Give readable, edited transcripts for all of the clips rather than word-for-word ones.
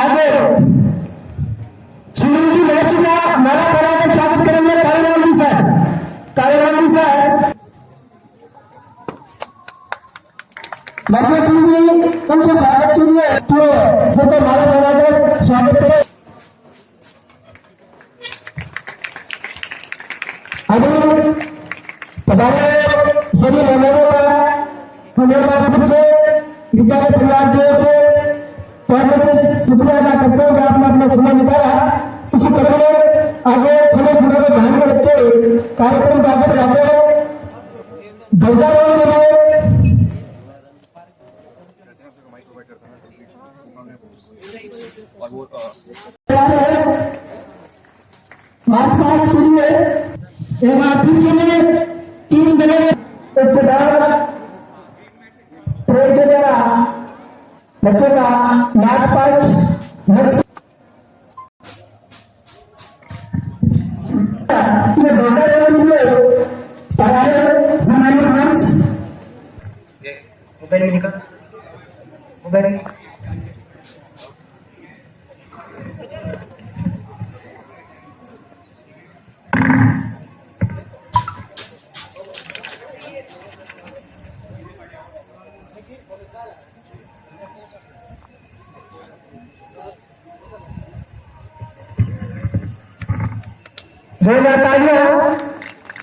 आगे सुनील जी महर्षि का माला बनाकर स्वागत करेंगे कालीराम जी सर। कालीराम जी सर मध्य सिंह जी उनके स्वागत के लिए पूरे सबको माला बनाकर स्वागत करें। अभी पधारे सभी मेहमानों का हमें से विद्यालय परिवार की ओर से बहुत से शुक्रिया अदा करते हैं कि आपने अपना समय निकाला। इसी तरह में आगे समय समय को ध्यान में रखते हुए कार्यक्रम को आगे बढ़ाते हैं। ध्वजारोहण के लिए मार्च पास्ट शुरू है एक बार फिर से टीम बने उसके बाद के द्वारा बच्चों का मार्च पास्ट नक्स सम्मानित मंच मोबाइल निकल मोबाइल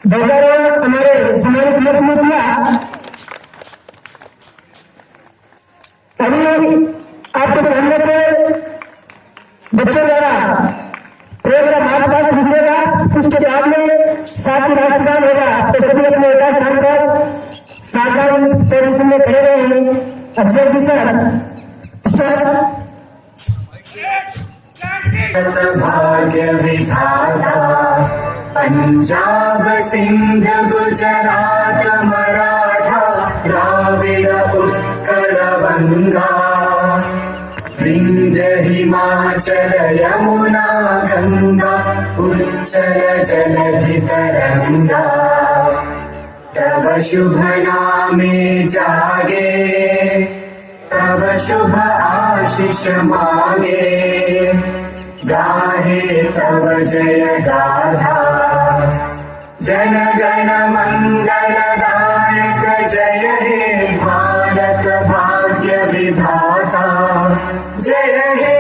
ध्वजारोहण हमारे सम्मानित मंच ने किया। अभी आपके सामने से बच्चों द्वारा परेड का मार्च पास्ट निकलेगा। उसके बाद में साथ ही राष्ट्रगान होगा। तो सभी अपने यथास्थान पर सावधान पोजीशन में खड़े रहे। अफसर जी सर स्टार्ट। भाग्य विधाता पंजाब सिंध गुजरात मराठा द्राविड़ उत्कल बंगा विंध्य हिमाचल यमुना गंगा उच्चल जलधि तरंगा तव शुभ नामे जागे तव शुभ आशीष मांगे गाहे तव जय गाथा जन गण मंगल दायक जय हे भारत भाग्य विधाता जय हे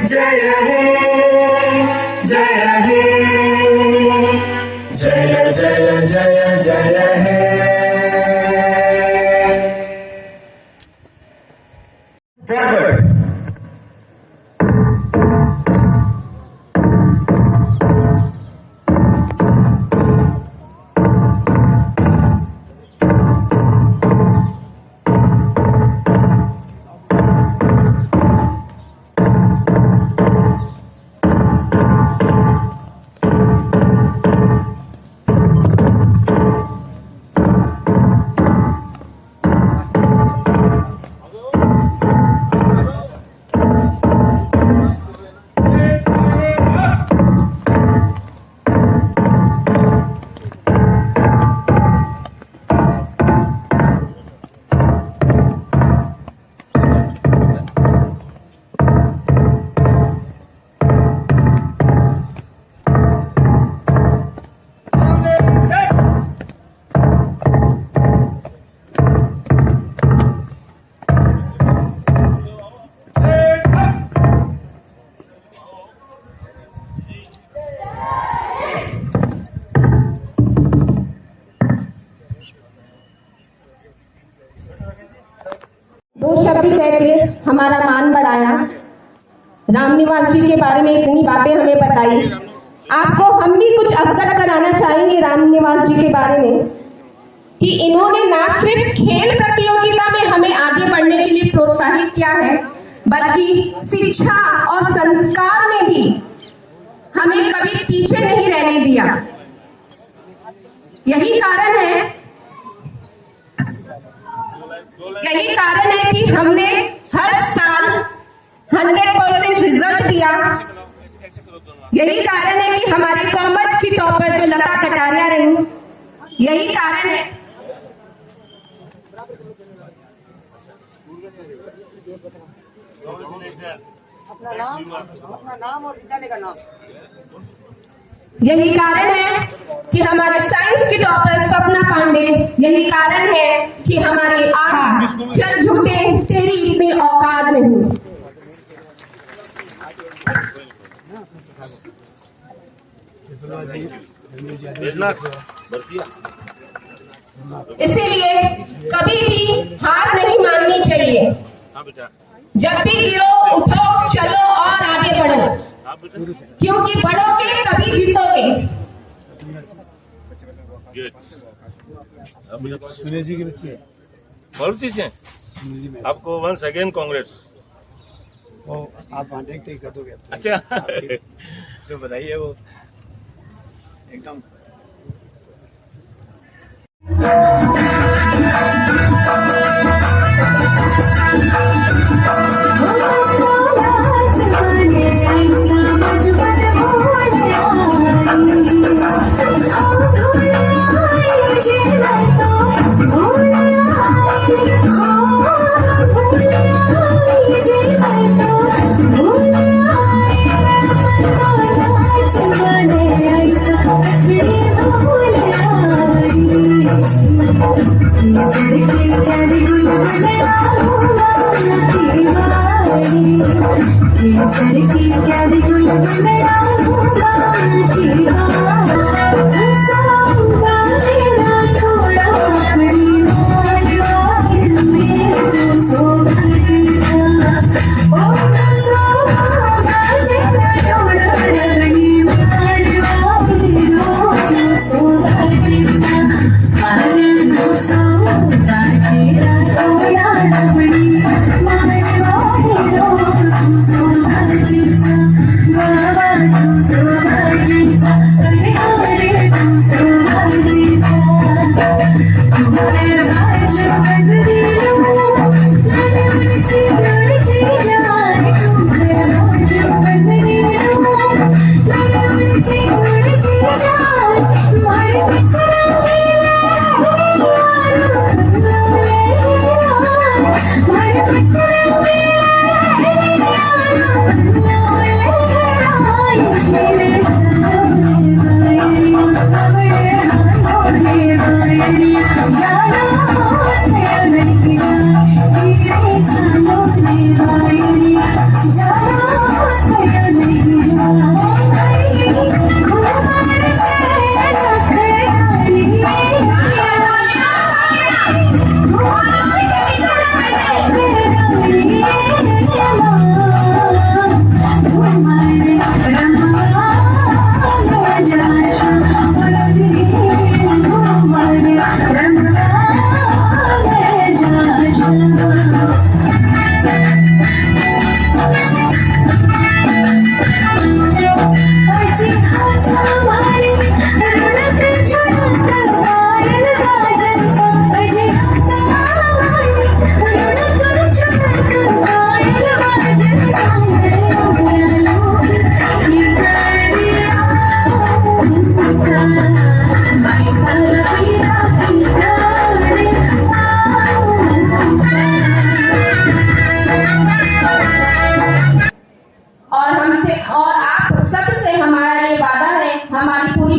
जय हे जय हे जय जय जय जय हे। दो शब्द कह के हमारा मान बढ़ाया। रामनिवास जी के बारे में इतनी बातें हमें बताई। आपको हम भी कुछ अवगत कराना चाहेंगे रामनिवास जी के बारे में कि इन्होंने ना सिर्फ खेल प्रतियोगिता में हमें आगे बढ़ने के लिए प्रोत्साहित किया है, बल्कि शिक्षा और संस्कार में भी हमें कभी पीछे नहीं रहने दिया। यही कारण है कि हमने हर साल 100% रिजल्ट दिया। यही कारण है कि हमारे कॉमर्स की टॉपर जो लता कटारिया रही, यही कारण है यही कारण है कि हमारे साइंस की टॉपर सपना पांडे, यही कारण है कि हमारी आँख चल झूठे तेरी इतनी औकात नहीं। इसीलिए कभी भी हार नहीं माननी चाहिए। जब भी गिरो उठो चलो और आगे बढ़ो, क्योंकि बढ़ोगे तभी जीतोगे। सुनील जी की बच्ची है, पॉलिटिशियन आपको वंस अगेन कांग्रेस। वो आप वहाँ देखते ही कर दोगे। अच्छा जो बताइए वो एकदम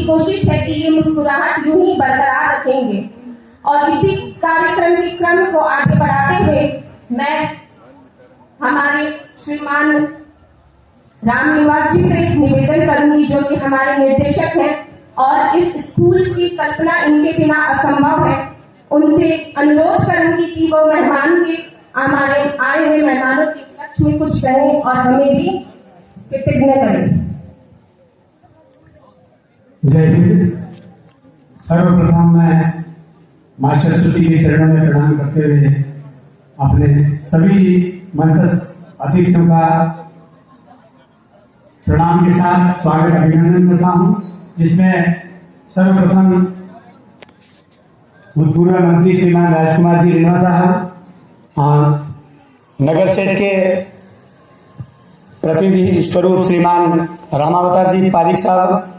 कोशिश है कि ये मुस्कुराहट यूं ही बरकरार रखेंगे। और इसी कार्यक्रम के क्रम को आगे बढ़ाते हुए मैं हमारे श्रीमान रामनिवास जी से निवेदन करूंगी, जो कि हमारे निर्देशक हैं और इस स्कूल की कल्पना इनके बिना असंभव है। उनसे अनुरोध करूंगी कि वो मेहमान के हमारे आए हुए मेहमानों के उपलक्ष्य में कुछ कहें और हमें भी कृतज्ञ करें। जय हिंद। सर्वप्रथम मैं मां सरस्वती के चरणों में प्रणाम करते हुए अपने सभी मंचस्थ अतिथियों का प्रणाम के साथ स्वागत अभिनंदन करता हूं, जिसमें सर्वप्रथम भूतपूर्व मंत्री श्रीमान राजकुमार जी रिनवा साहब और नगर सेठ के प्रतिनिधि स्वरूप श्रीमान रामावतार जी पारिक साहब,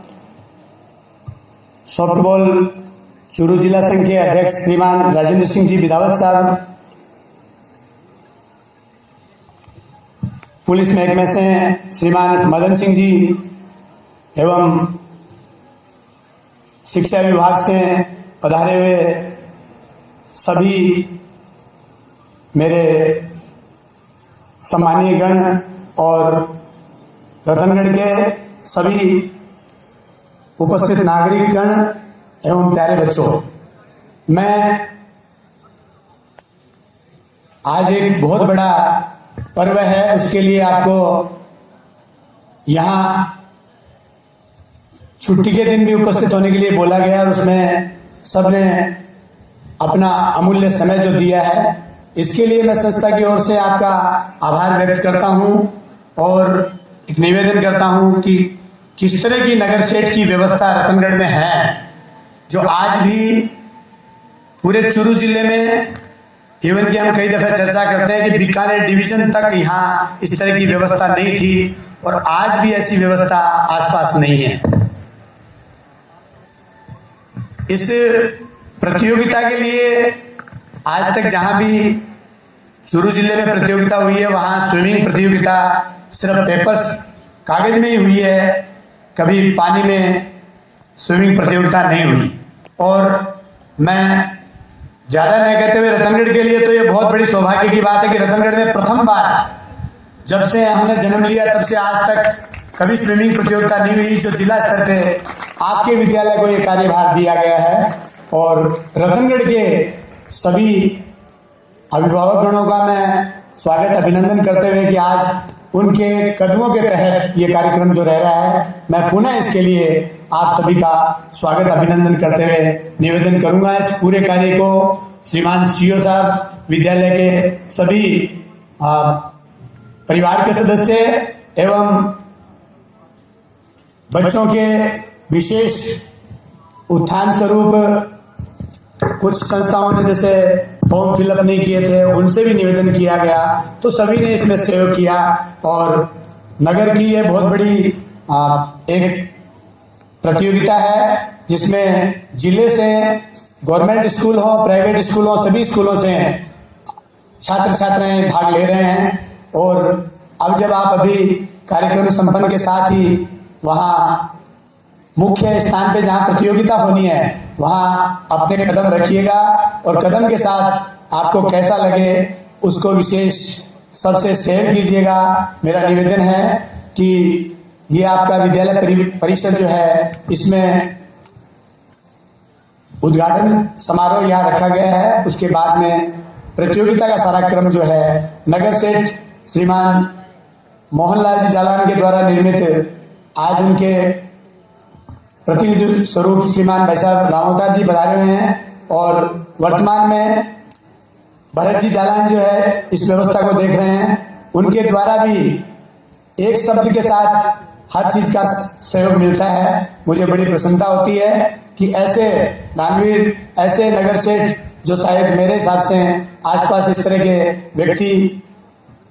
सॉफ्टबॉल चूरू जिला संघ के अध्यक्ष श्रीमान राजेंद्र सिंह जी बिदावत साहब, पुलिस महकमे से श्रीमान मदन सिंह जी एवं शिक्षा विभाग से पधारे हुए सभी मेरे सम्मानीय गण और रतनगढ़ के सभी उपस्थित नागरिक गण एवं प्यारे बच्चों, मैं आज एक बहुत बड़ा पर्व है, उसके लिए आपको यहाँ छुट्टी के दिन भी उपस्थित होने के लिए बोला गया और उसमें सबने अपना अमूल्य समय जो दिया है, इसके लिए मैं संस्था की ओर से आपका आभार व्यक्त करता हूं और एक निवेदन करता हूं कि किस तरह की नगर सेठ की व्यवस्था रतनगढ़ में है, जो आज भी पूरे चूरू जिले में इवन कि हम कई दफा चर्चा करते हैं कि बीकानेर डिवीजन तक यहाँ इस तरह की व्यवस्था नहीं थी और आज भी ऐसी व्यवस्था आसपास नहीं है। इस प्रतियोगिता के लिए आज तक जहां भी चूरू जिले में प्रतियोगिता हुई है वहां स्विमिंग प्रतियोगिता सिर्फ पेपर्स कागज में ही हुई है, कभी पानी में स्विमिंग प्रतियोगिता नहीं हुई। और मैं ज्यादा नहीं कहते हुए रतनगढ़ के लिए तो ये बहुत बड़ी सौभाग्य की बात है कि रतनगढ़ में प्रथम बार जब से हमने जन्म लिया तब से आज तक कभी स्विमिंग प्रतियोगिता नहीं हुई, जो जिला स्तर पे आपके विद्यालय को ये कार्यभार दिया गया है। और रतनगढ़ के सभी अभिभावक गणों का मैं स्वागत अभिनंदन करते हुए कि आज उनके कदमों के तहत ये कार्यक्रम जो रह रहा है, मैं पुनः इसके लिए आप सभी का स्वागत अभिनंदन करते हुए निवेदन करूंगा इस पूरे कार्य को श्रीमान सीओ साहब, विद्यालय के सभी परिवार के सदस्य एवं बच्चों के विशेष उत्थान स्वरूप कुछ संस्थाओं ने जैसे फॉर्म फिलअप नहीं किए थे, उनसे भी निवेदन किया गया, तो सभी ने इसमें सहयोग किया। और नगर की ये बहुत बड़ी एक प्रतियोगिता है जिसमें जिले से गवर्नमेंट स्कूल हो, प्राइवेट स्कूल हो, सभी स्कूलों से छात्र छात्राएं भाग ले रहे हैं। और अब जब आप अभी कार्यक्रम संपन्न के साथ ही वहाँ मुख्य स्थान पे जहाँ प्रतियोगिता होनी है वहाँ अपने कदम रखिएगा और कदम के साथ आपको कैसा लगे उसको विशेष सबसे शेयर कीजिएगा। मेरा निवेदन है कि ये आपका विद्यालय परिषद जो है इसमें उद्घाटन समारोह यहाँ रखा गया है, उसके बाद में प्रतियोगिता का सारा क्रम जो है नगर सेठ श्रीमान मोहनलाल जी जालान के द्वारा निर्मित, आज उनके प्रतिनिधि स्वरूप श्रीमान भाई साहब रामोदार जी बता रहे हैं और वर्तमान में भरत जी जालान जो है इस व्यवस्था को देख रहे हैं, उनके द्वारा भी एक शब्द के साथ हर चीज का सहयोग मिलता है। मुझे बड़ी प्रसन्नता होती है कि ऐसे दानवीर, ऐसे नगर सेठ जो शायद मेरे हिसाब से आसपास इस तरह के व्यक्ति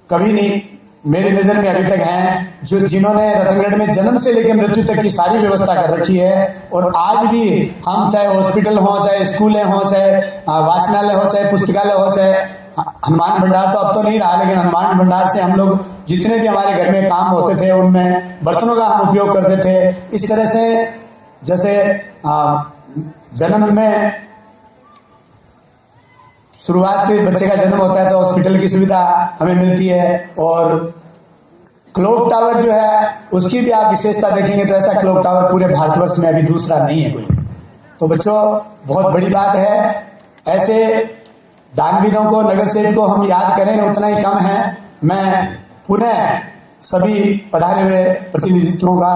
कभी नहीं मेरी नजर में अभी तक हैं, जो जिन्होंने रतनगढ़ में जन्म से लेकर मृत्यु तक की सारी व्यवस्था कर रखी है। और आज भी हम चाहे हॉस्पिटल हो, चाहे स्कूलें हो, चाहे वाचनालय हो, चाहे पुस्तकालय हो, चाहे हनुमान भंडार तो अब तो नहीं रहा, लेकिन हनुमान भंडार से हम लोग जितने भी हमारे घर में काम होते थे उनमें बर्तनों का हम उपयोग करते थे। इस तरह से जैसे जन्म में शुरुआत बच्चे का जन्म होता है तो हॉस्पिटल की सुविधा हमें मिलती है। और क्लॉक टावर जो है उसकी भी आप विशेषता देखेंगे तो ऐसा क्लॉक टावर पूरे भारतवर्ष में अभी दूसरा नहीं है कोई। तो बच्चों बहुत बड़ी बात है, ऐसे दानवीरों को, नगर सेठ को हम याद करें उतना ही कम है। मैं पुनः सभी पधारे हुए प्रतिनिधित्वों का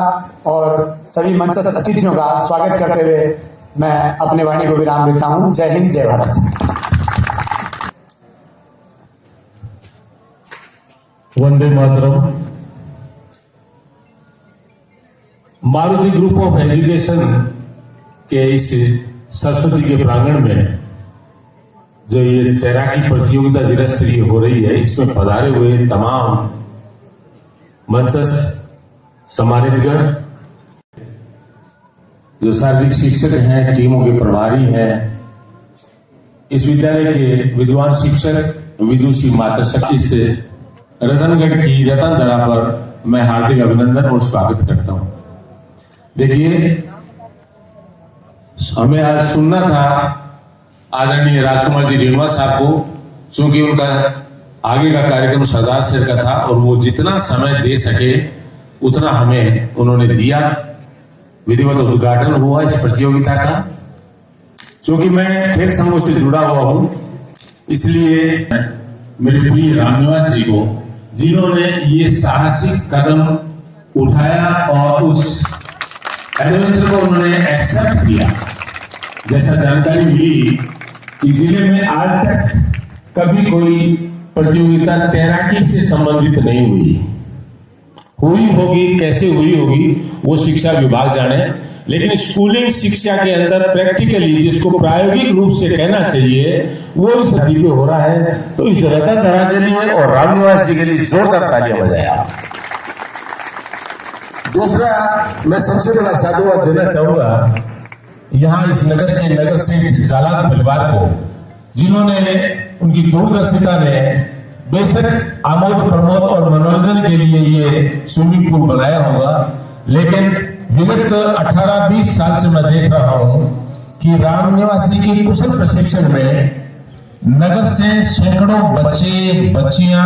और सभी मंचस्थ अतिथियों का स्वागत करते हुए मैं अपने वाणी को विराम देता हूं। जय हिंद, जय Bharat. Vande Mataram. Maruti group of education के इस सरस्वती के प्रांगण में जो ये तैराकी प्रतियोगिता जिला स्तरीय हो रही है, इसमें पधारे हुए तमाम मंचस्थ सम्मानितगण, जो शारीरिक शिक्षक हैं, टीमों के प्रभारी हैं, इस विद्यालय के विद्वान शिक्षक, विदुषी मातृशक्ति से रतनगढ़ की रतनधरा पर मैं हार्दिक अभिनंदन और स्वागत करता हूं। देखिए, हमें आज सुनना था आदरणीय राजकुमार जी रेणुआ साहब को, क्योंकि उनका आगे का कार्यक्रम सरदार सर का था और वो जितना समय दे सके उतना हमें उन्होंने दिया। विधिवत उद्घाटन हुआ इस प्रतियोगिता का। क्योंकि मैं खेल संघों से जुड़ा हुआ हूं, इसलिए मेरे प्रिय रामनिवास जी को, जिन्होंने ये साहसिक कदम उठाया और उस एडवेंचर को उन्होंने एक्सेप्ट किया। जैसा जानकारी मिली कि जिले में आज तक कभी कोई प्रतियोगिता तैराकी से संबंधित नहीं हुई होगी, कैसे हुई होगी वो शिक्षा विभाग जाने, लेकिन स्कूलिंग शिक्षा के अंदर प्रैक्टिकली, जिसको प्रायोगिक रूप से कहना चाहिए, वो इस नदी पे हो रहा है। तो इस रतनधरा के लिए और रामनिवास जी के लिए जोरदार तालियां बजाया। दूसरा, मैं सबसे बड़ा साधुवाद देना चाहूंगा यहाँ इस नगर के नगर सेठ जालान परिवार को, जिन्होंने, उनकी दूरदर्शिता ने बेशक आमोद प्रमोद और मनोरंजन के लिए ये स्विमिंग पूल बनाया होगा, लेकिन विगत 18-20 साल से मैं देख रहा हूं कि रामनिवास जी के कुशल प्रशिक्षण में नगर से सैकड़ों बच्चे बच्चियां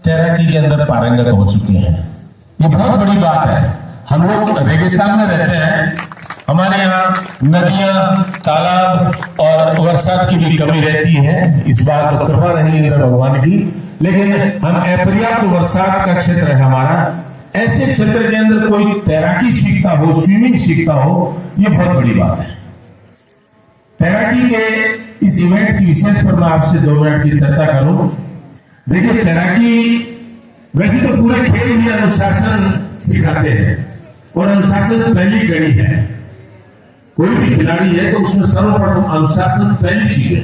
तैराकी के अंदर पारंगत हो चुके हैं। ये बहुत बड़ी बात है। हम लोग रेगिस्तान में रहते हैं, हमारे यहाँ नदियां, तालाब और बरसात की भी कमी रहती है। इस बार तो कृपा रही इंद्र भगवान की, लेकिन हम अपर्याप्त बरसात का क्षेत्र है हमारा। ऐसे क्षेत्र के अंदर कोई तैराकी सीखता हो, स्विमिंग सीखता हो, ये बहुत बड़ी बात है। तैराकी के इस इवेंट की विशेष पर मैं आपसे 2 मिनट की चर्चा करूं। देखिए, तैराकी वैसे तो पूरे खेल ही अनुशासन सिखाते हैं और अनुशासन पहली कड़ी है। कोई भी खिलाड़ी है तो उसमें सर्वप्रथम अनुशासन पहली चीज है।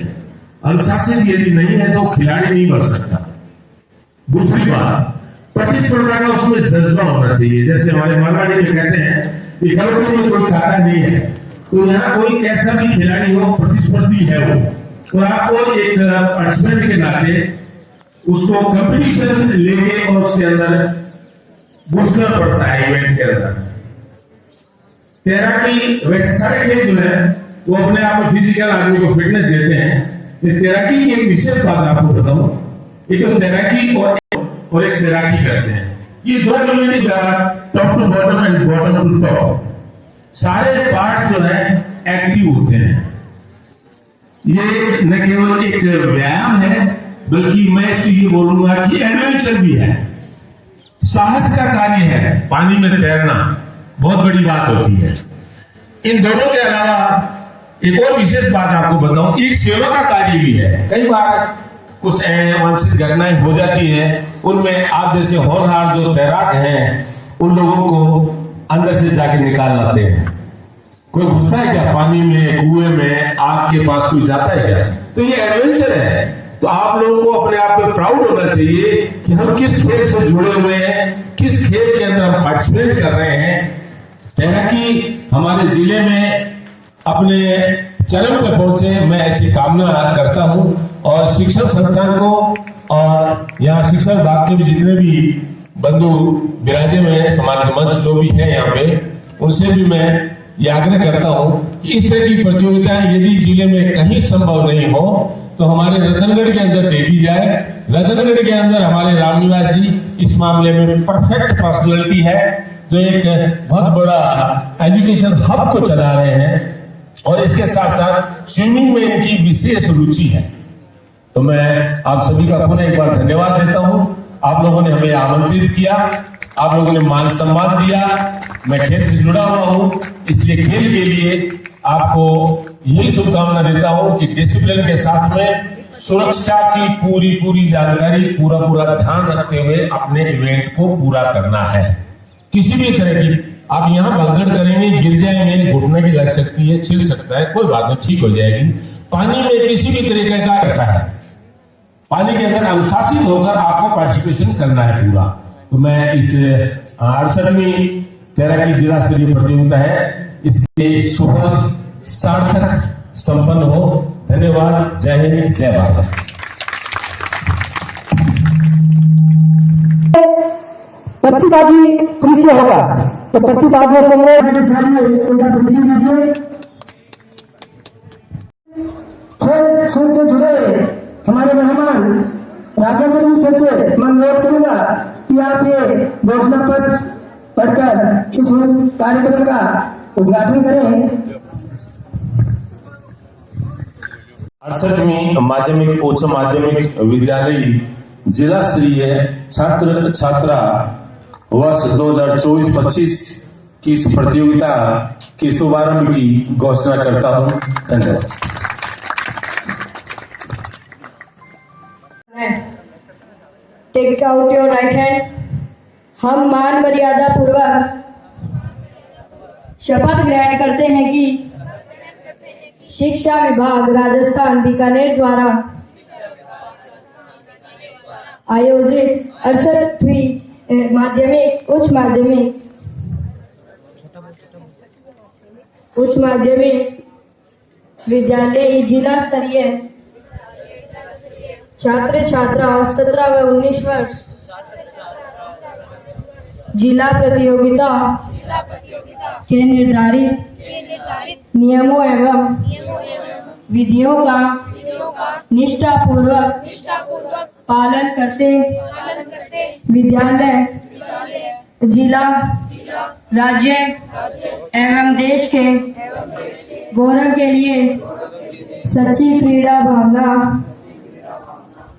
अनुशासन यदि नहीं है तो खिलाड़ी नहीं बन सकता। दूसरी बात, प्रतिस्पर्धा का उसमें जज्बा होना चाहिए। जैसे हमारे मारवाड़ी में कहते हैं कि गलती में कोई खाता नहीं है, तो यहाँ कोई कैसा भी खिलाड़ी हो, प्रतिस्पर्धी है वो, तो आपको एक पार्टिसिपेंट के नाते उसको कंपटीशन लेके और उसके अंदर घुसना पड़ता है इवेंट के अंदर। तैराकी, वैसे सारे खेल जो है वो अपने आप में फिजिकल आदमी को फिटनेस देते हैं। तैराकी की एक विशेष बात आपको बताऊं, एक तो तैराकी और एक तैराकी करते हैं, ये 2 unit top to bottom and bottom to top, सारे पार्ट जो है एक्टिव होते हैं। ये न केवल एक व्यायाम है, बल्कि मैं इसको ये बोलूंगा कि एडवेंचर भी है, साहस का कार्य है। पानी में तैरना बहुत बड़ी बात होती है। इन दोनों के अलावा एक और विशेष बात आपको बताऊं, एक सेवा का कार्य भी है। कई बार कुछ अवांछित घटनाएं हो जाती है, उनमें आप जैसे होनहार जो तैराक हैं, उन लोगों को अंदर से जाके निकाल लाते हैं। कोई घुसता है क्या पानी में, कुएं में, आग के पास कोई जाता है क्या? तो ये एडवेंचर है। तो आप लोगों को अपने आप पे प्राउड होना चाहिए कि हम किस खेल से जुड़े हुए हैं, किस खेल के अंदर हम पार्टिसिपेट कर रहे हैं। तैराकी हमारे जिले में अपने चरम पे पहुंचे, मैं ऐसी कामना करता हूं। और शिक्षण संस्थान को और यहाँ शिक्षा विभाग के भी जितने भी बंधु विराजे हुए हैं, समाज मंच जो भी है यहाँ पे, उनसे भी मैं ये आग्रह करता हूं कि इस तरह की प्रतियोगिताएं यदि जिले में कहीं संभव नहीं हो तो हमारे रतनगढ़ के अंदर दे दी जाए। रतनगढ़ के अंदर हमारे रामनिवास जी इस मामले में परफेक्ट पर्सनैलिटी है, जो एक बहुत बड़ा एजुकेशन हब को चला रहे हैं और इसके साथ साथ स्विमिंग में इनकी विशेष रुचि है। तो मैं आप सभी का पुनः एक बार धन्यवाद देता हूं। आप लोगों ने हमें आमंत्रित किया, आप लोगों ने मान सम्मान दिया। मैं खेल से जुड़ा हुआ हूं, इसलिए खेल के लिए आपको यही शुभकामना देता हूं कि डिसिप्लिन के साथ में सुरक्षा की पूरी जानकारी, पूरा ध्यान रखते हुए अपने इवेंट को पूरा करना है। किसी भी तरह की आप यहाँ भगदड़ करेंगे, गिर जाएंगे, घुटने की लग सकती है, छिल सकता है, कोई बात नहीं, ठीक हो जाएगी। पानी में किसी भी तरीके का रहता है, पानी के अंदर अनुशासित होकर आपको पार्टिसिपेशन करना है पूरा। तो मैं इस 68वीं तैराकी जिला स्तरीय प्रतियोगिता है, इसके सफल सार्थक संपन्न हो। धन्यवाद। जय हिंद, जय भारत। प्रतिभागी परिचय होगा। तो प्रतिभागियों से मेरे सामने उनका परिचय दीजिए। खेल खेल से जुड़े हमारे मेहमान राजेंद्र सर से मैं अनुरोध करूंगा कि आप ये घोषणा पत्र पढ़कर इस कार्यक्रम का उद्घाटन करें। 68वीं माध्यमिक उच्च माध्यमिक विद्यालय जिला स्तरीय छात्र छात्रा वर्ष 2024-25 की इस प्रतियोगिता के शुभारंभ की घोषणा करता हूं। धन्यवाद। Take out your right hand. हम मान मर्यादा पूर्वक शपथ ग्रहण करते हैं कि शिक्षा विभाग राजस्थान बीकानेर द्वारा आयोजित 68वीं माध्यमिक उच्च माध्यमिक विद्यालय जिला स्तरीय छात्र छात्रा 17 व 19 वर्ष जिला प्रतियोगिता के निर्धारित नियमों एवं विधियों का निष्ठापूर्वक पालन करते विद्यालय जिला राज्य एवं देश के गौरव के लिए सच्ची क्रीड़ा भावना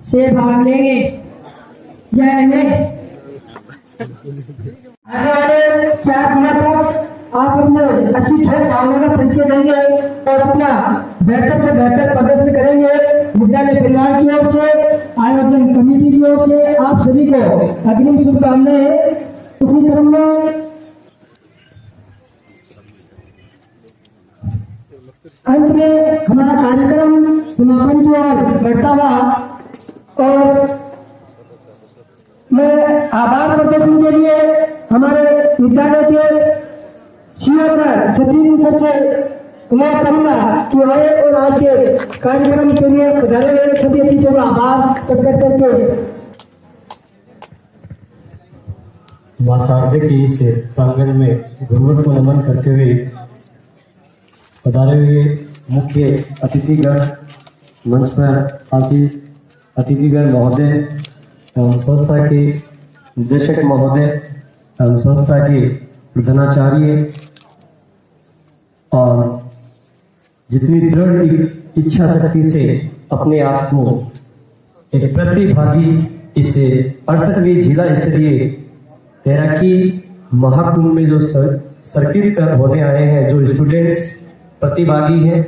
से भाग लेंगे। जय हिंद। आने वाले 4 दिनों तक आप अपने अच्छी ठोस भावना का परिचय देंगे और अपना बेहतर से बेहतर प्रदर्शन करेंगे। विद्यालय परिवार की ओर से, आयोजन कमेटी की ओर से आप सभी को अग्रिम शुभकामनाएं। उसी क्रम में अंत में हमारा कार्यक्रम समापन की ओर बढ़ता हुआ और मैं आभार प्रदर्शन के लिए हमारे विद्यालय के सीओ सर सतीश सर से अनुरोध करूंगा कि आए और आज के कार्यक्रम के लिए पधारे हुए सभी अतिथियों का आभार प्रकट करके मां शारदे के इस प्रांगण में गुरुवर को नमन करते हुए पधारे हुए मुख्य अतिथिगण, मंच पर आशीष अतिथिगण महोदय एवं संस्था के निदेशक महोदय एवं संस्था के प्रधानाचार्य और जितनी दृढ़ इच्छा शक्ति से अपने आप को एक प्रतिभागी इस 68वीं जिला स्तरीय तैराकी महाकुंभ में जो सर्किट होने आए हैं, जो स्टूडेंट्स प्रतिभागी हैं,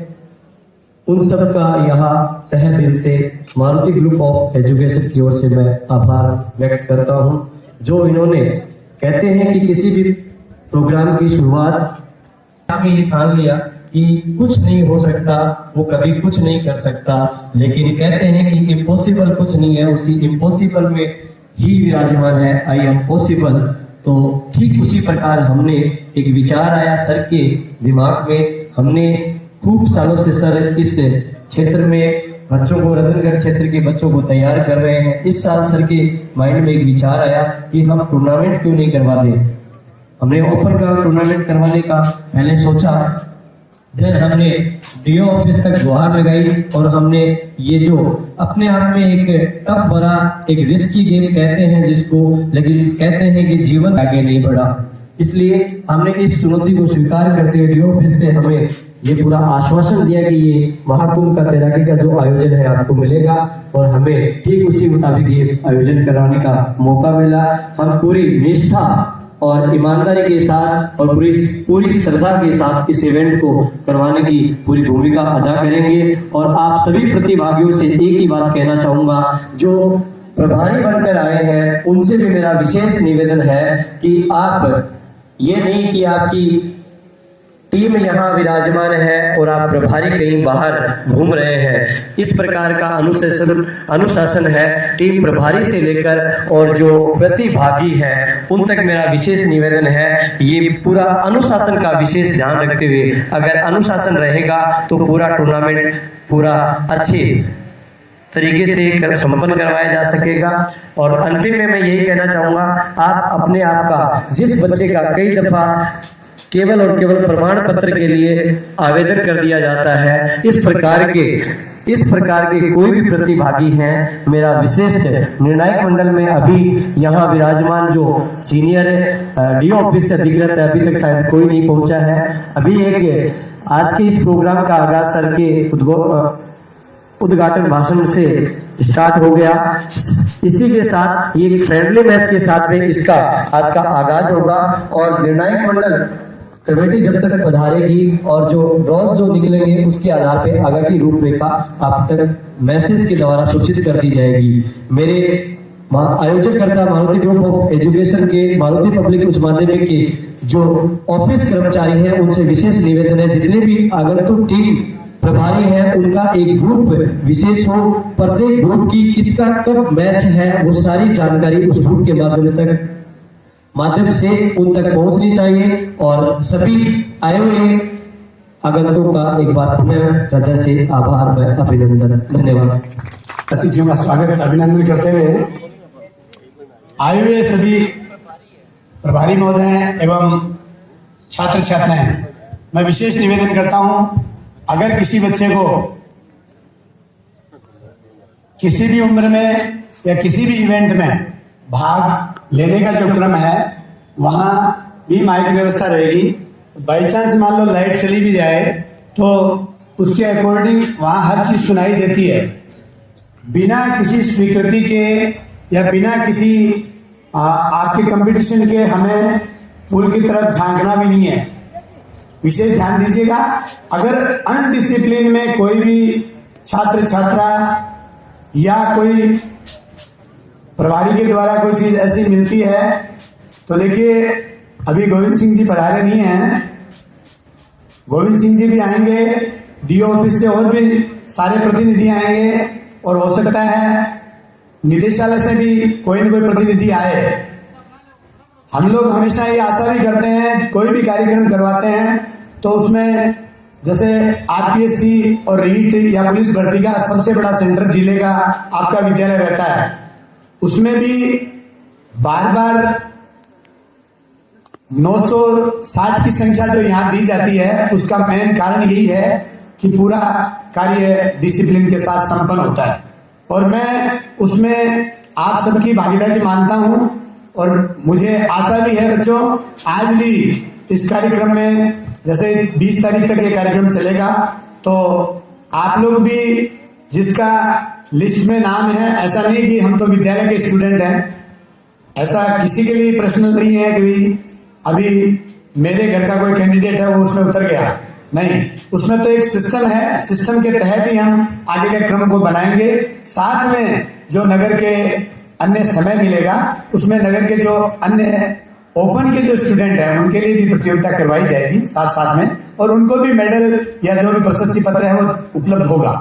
उन सब का यहाँ तहे दिल से मारुति ग्रुप ऑफ एजुकेशन की ओर से मैं आभार व्यक्त करता हूँ। जो इन्होंने कहते हैं कि किसी भी प्रोग्राम की शुरुआत आपने ठान लिया कि कुछ नहीं हो सकता, वो कभी कुछ नहीं कर सकता, लेकिन कहते हैं कि इम्पॉसिबल कुछ नहीं है, उसी इम्पॉसिबल में ही विराजमान है आई एम पॉसिबल। तो ठीक उसी प्रकार हमने एक विचार आया सर के दिमाग में। हमने खूब सालों से सर इस क्षेत्र में बच्चों को, रतनगढ़ क्षेत्र के बच्चों को तैयार कर रहे हैं। इस साल सर के माइंड में एक विचार आया कि हम टूर्नामेंट क्यों नहीं करवा दें। हमने ओपन का टूर्नामेंट करवाने का पहले सोचा, फिर हमने डीओ ऑफिस तक गुहार लगाई और हमने ये जो अपने आप में एक टफ भरा एक रिस्की गेम कहते हैं जिसको, लेकिन कहते हैं कि जीवन आगे नहीं बढ़ा, इसलिए हमने इस चुनौती को स्वीकार करते हुए डीओ ऑफिस से हमें ये पूरा आश्वासन दिया कि ये महाकुंभ का तैराकी का जो आयोजन है आपको मिलेगा, और हमें ठीक उसी मुताबिक ये आयोजन कराने का मौका मिला। हम पूरी निष्ठा और ईमानदारी के साथ और पूरी श्रद्धा के साथ इस इवेंट को करवाने की पूरी भूमिका अदा करेंगे। और आप सभी प्रतिभागियों से एक ही बात कहना चाहूंगा, जो प्रभारी बनकर आए हैं उनसे भी मेरा विशेष निवेदन है कि आप ये नहीं कि आपकी टीम यहाँ विराजमान है और आप प्रभारी कहीं बाहर घूम रहे हैं। इस प्रकार का अनुशासन है टीम प्रभारी से लेकर और जो प्रतिभागी है उन तक मेरा विशेष निवेदन है, ये पूरा अनुशासन का विशेष ध्यान रखते हुए, अगर अनुशासन रहेगा तो पूरा टूर्नामेंट पूरा अच्छे तरीके से संपन्न करवाया जा सकेगा। और अंतिम में मैं यही कहना चाहूँगा, आप अपने आप का, जिस बच्चे का कई दफ़ा केवल और केवल प्रमाण पत्र के लिए आवेदन कर दिया जाता है, इस प्रकार के कोई भी प्रतिभागी हैं, मेरा विशिष्ट निर्णायक मंडल में अभी यहाँ विराजमान जो सीनियर डी ऑफिस से अधिकृत है, अभी तक शायद कोई नहीं पहुंचा है। अभी एक आज के इस प्रोग्राम का आगाज सर के उद्घाटन भाषण से स्टार्ट हो गया। इसी के साथ ये फ्रेंडली मैच के साथ में इसका आज का आगाज होगा और निर्णायक मंडल कमेटी जब तक पधारेगी और जो ड्रॉज जो निकलेंगे उसके आधार पे आगे की रूपरेखा आप तक मैसेज के द्वारा सूचित कर दी जाएगी। मेरे आयोजककर्ता मारुति ग्रुप ऑफ एजुकेशन के मारुति पब्लिक उच्च माध्यमिक के जो ऑफिस कर्मचारी हैं उनसे विशेष निवेदन है, जितने भी आगंतुक टीम प्रभारी हैं उनका एक ग्रुप विशेष हो, प्रत्येक ग्रुप की किसका कब मैच है वो सारी जानकारी उस ग्रुप के माध्यम से उन तक पहुंचनी चाहिए। और सभी आए हुए आगंतुकों का एक बार पुनः हृदय से आभार व अभिनंदन, धन्यवाद। अतिथियों का स्वागत अभिनंदन करते हुए आए हुए सभी प्रभारी महोदय एवं छात्र छात्राएं, मैं विशेष निवेदन करता हूं, अगर किसी बच्चे को किसी भी उम्र में या किसी भी इवेंट में भाग लेने का जो क्रम है वहां भी माइक व्यवस्था रहेगी। बाई चांस मान लो लाइट चली भी जाए तो उसके अकॉर्डिंग वहां हर चीज सुनाई देती है, बिना किसी स्वीकृति के या बिना किसी आपके कंपटीशन के हमें पुल की तरफ झांकना भी नहीं है। विशेष ध्यान दीजिएगा, अगर अनडिसिप्लिन में कोई भी छात्र छात्रा या कोई प्रभारी के द्वारा कोई चीज ऐसी मिलती है तो देखिए, अभी गोविंद सिंह जी पधारे नहीं हैं, गोविंद सिंह जी भी आएंगे, डीओ ऑफिस से और भी सारे प्रतिनिधि आएंगे और हो सकता है निदेशालय से भी कोई न कोई प्रतिनिधि आए। हम लोग हमेशा ये आशा भी करते हैं, कोई भी कार्यक्रम करवाते हैं तो उसमें जैसे आरपीएससी और रीट या पुलिस भर्ती का सबसे बड़ा सेंटर जिले का आपका विद्यालय रहता है, उसमें भी बार बार 960 की संख्या जो यहाँ दी जाती है उसका मेन कारण यही है कि पूरा कार्य डिसिप्लिन के साथ संपन्न होता है। और मैं उसमें आप सबकी भागीदारी मानता हूं और मुझे आशा भी है बच्चों, आज भी इस कार्यक्रम में जैसे 20 तारीख तक ये कार्यक्रम चलेगा तो आप लोग भी जिसका लिस्ट में नाम है, ऐसा नहीं कि हम तो विद्यालय के स्टूडेंट हैं, ऐसा किसी के लिए प्रश्न नहीं है कि अभी मेरे घर का कोई कैंडिडेट है वो उसमें उतर गया, नहीं, उसमें तो एक सिस्टम है, सिस्टम के तहत ही हम आगे के क्रम को बनाएंगे। साथ में जो नगर के अन्य समय मिलेगा उसमें नगर के जो अन्य ओपन के जो स्टूडेंट हैं उनके लिए भी प्रतियोगिता करवाई जाएगी साथ साथ में, और उनको भी मेडल या जो भी प्रशस्ति पत्र है वो उपलब्ध होगा।